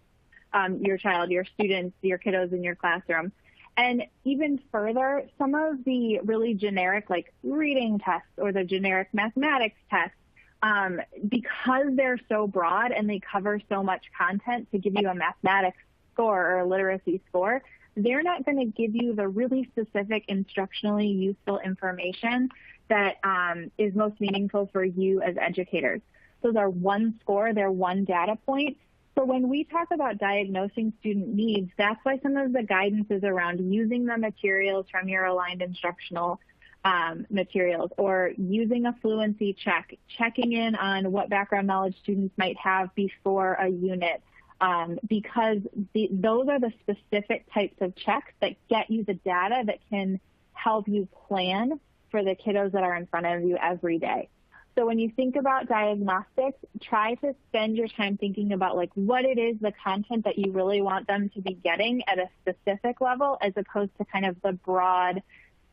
your students, your kiddos in your classroom. And even further, some of the really generic like reading tests or the generic mathematics tests, because they're so broad and they cover so much content to give you a mathematics score or a literacy score, they're not going to give you the really specific instructionally useful information that is most meaningful for you as educators. Those are one score, they're one data point. So when we talk about diagnosing student needs, that's why some of the guidance is around using the materials from your aligned instructional materials, or using a fluency check, checking in on what background knowledge students might have before a unit, because those are the specific types of checks that get you the data that can help you plan for the kiddos that are in front of you every day. So when you think about diagnostics, try to spend your time thinking about like what it is, the content that you really want them to be getting at a specific level, as opposed to kind of the broad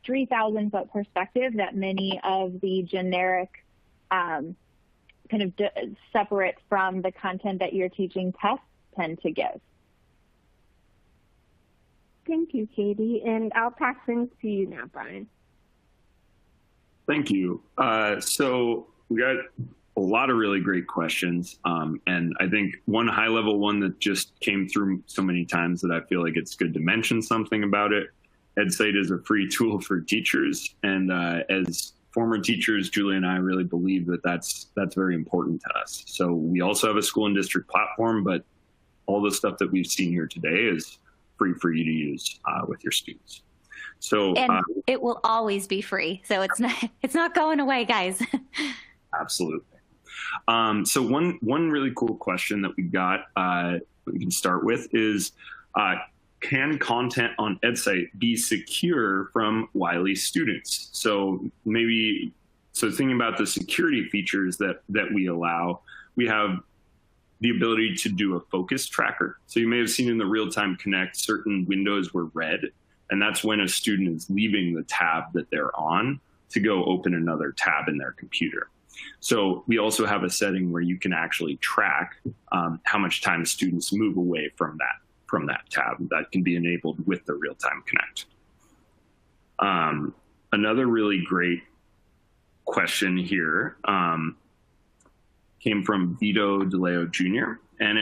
3,000 foot perspective that many of the generic separate from the content that you're teaching tests tend to give. Thank you, Katie. And I'll pass things to you now, Brian. Thank you. So we got a lot of really great questions. And I think one high level one that just came through so many times that I feel like it's good to mention something about it. Edcite is a free tool for teachers. And as former teachers, Julie and I really believe that that's very important to us. So we also have a school and district platform, but all the stuff that we've seen here today is free for you to use with your students. So and it will always be free. So it's not going away, guys. Absolutely. So one really cool question that we got we can start with is, can content on Edcite be secure from Wiley students? So thinking about the security features that we allow, we have the ability to do a focus tracker. So you may have seen in the Realtime Connect, certain windows were red, and that's when a student is leaving the tab that they're on to go open another tab in their computer. So we also have a setting where you can actually track how much time students move away from that tab. That can be enabled with the Realtime Connect. Another really great question here came from Vito DeLeo Jr. And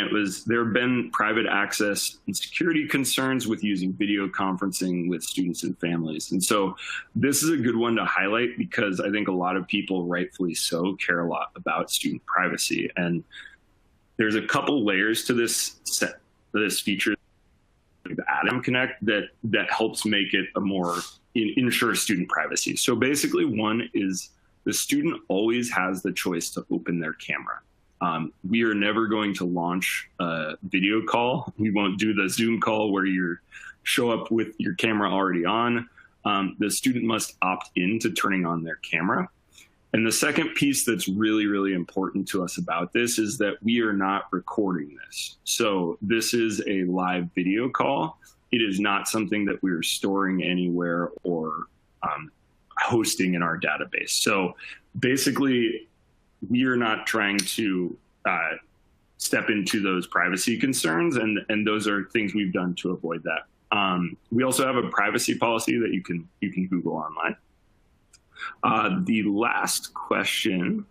there have been private access and security concerns with using video conferencing with students and families. And so this is a good one to highlight because I think a lot of people, rightfully so, care a lot about student privacy. And there's a couple layers to this feature, the Atom Connect, that helps make it ensure student privacy. So basically, one is the student always has the choice to open their camera. We are never going to launch a video call. We won't do the Zoom call where you show up with your camera already on. The student must opt in to turning on their camera. And the second piece that's really, really important to us about this is that we are not recording this. So this is a live video call. It is not something that we're storing anywhere or hosting in our database. So basically, we are not trying to step into those privacy concerns, and those are things we've done to avoid that. We also have a privacy policy that you can Google online. The last question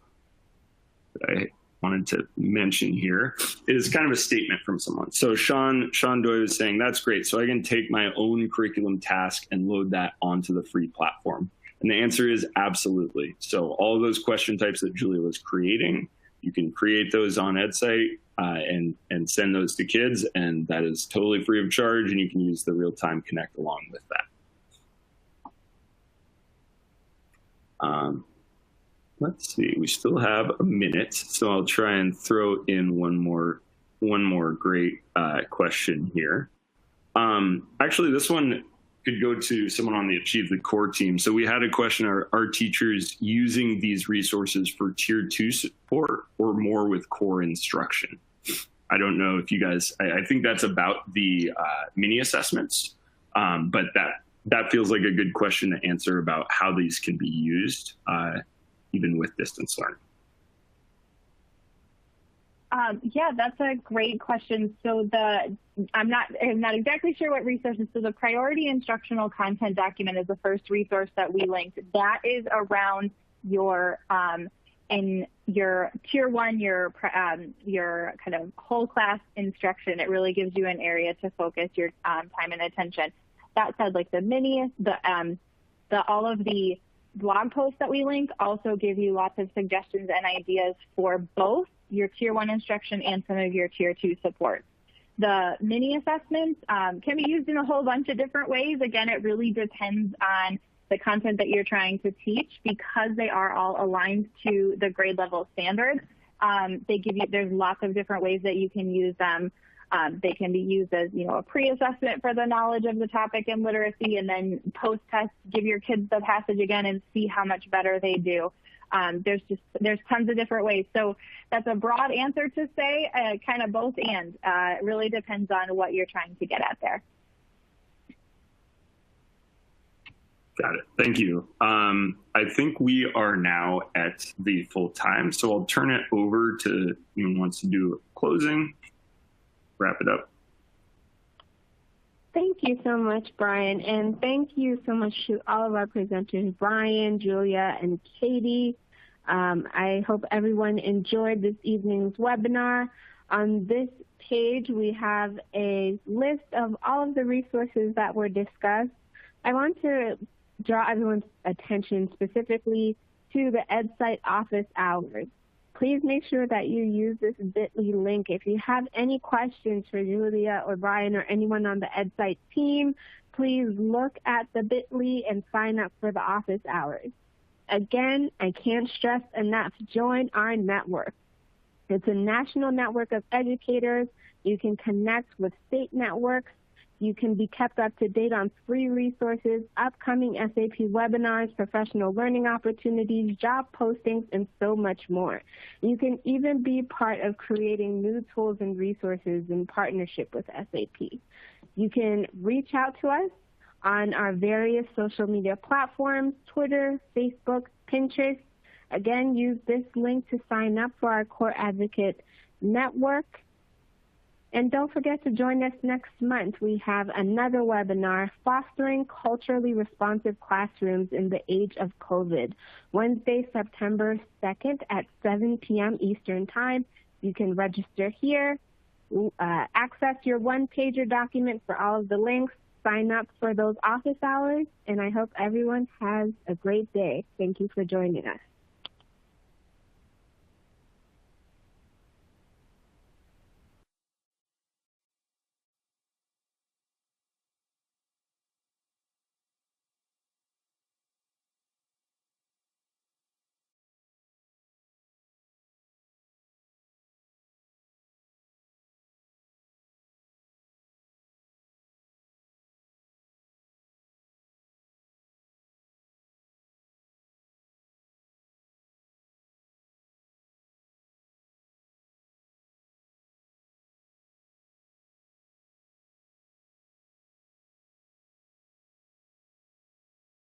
that I wanted to mention here is kind of a statement from someone. So Sean Doyle is saying, that's great. So I can take my own curriculum task and load that onto the free platform. And the answer is absolutely. So all of those question types that Julia was creating, you can create those on Edcite and send those to kids, and that is totally free of charge, and you can use the Realtime Connect along with that. Let's see, we still have a minute, so I'll try and throw in one more great question here. Actually, this one could go to someone on the Achieve the Core team. So we had a question, are teachers using these resources for tier 2 support or more with core instruction? I don't know if you guys, I think that's about the mini assessments, but that feels like a good question to answer about how these can be used, even with distance learning. Yeah, that's a great question. So I'm not exactly sure what resources. So the priority instructional content document is the first resource that we linked. That is around your in your tier 1, your kind of whole class instruction. It really gives you an area to focus your time and attention. That said, like all of the blog posts that we link also give you lots of suggestions and ideas for both your tier 1 instruction and some of your tier 2 support. The mini assessments can be used in a whole bunch of different ways. Again, it really depends on the content that you're trying to teach, because they are all aligned to the grade level standards. There's lots of different ways that you can use them. They can be used as, a pre-assessment for the knowledge of the topic and literacy, and then post-test, give your kids the passage again and see how much better they do. There's tons of different ways. So that's a broad answer to say, kind of both and. It really depends on what you're trying to get at there. Got it. Thank you. I think we are now at the full time, so I'll turn it over to anyone who wants to do a closing, wrap it up. Thank you so much, Brian, and thank you so much to all of our presenters, Brian, Julia, and Katie. I hope everyone enjoyed this evening's webinar. On this page, we have a list of all of the resources that were discussed. I want to draw everyone's attention specifically to the Edcite office hours. Please make sure that you use this bit.ly link. If you have any questions for Julia or Brian or anyone on the Edcite team, please look at the bit.ly and sign up for the office hours. Again, I can't stress enough, join our network. It's a national network of educators. You can connect with state networks. You can be kept up to date on free resources, upcoming SAP webinars, professional learning opportunities, job postings, and so much more. You can even be part of creating new tools and resources in partnership with SAP. You can reach out to us on our various social media platforms, Twitter, Facebook, Pinterest. Again, use this link to sign up for our Core Advocate Network. And don't forget to join us next month. We have another webinar, Fostering Culturally Responsive Classrooms in the Age of COVID, Wednesday, September 2nd at 7 p.m. Eastern Time. You can register here, access your one-pager document for all of the links, sign up for those office hours, and I hope everyone has a great day. Thank you for joining us.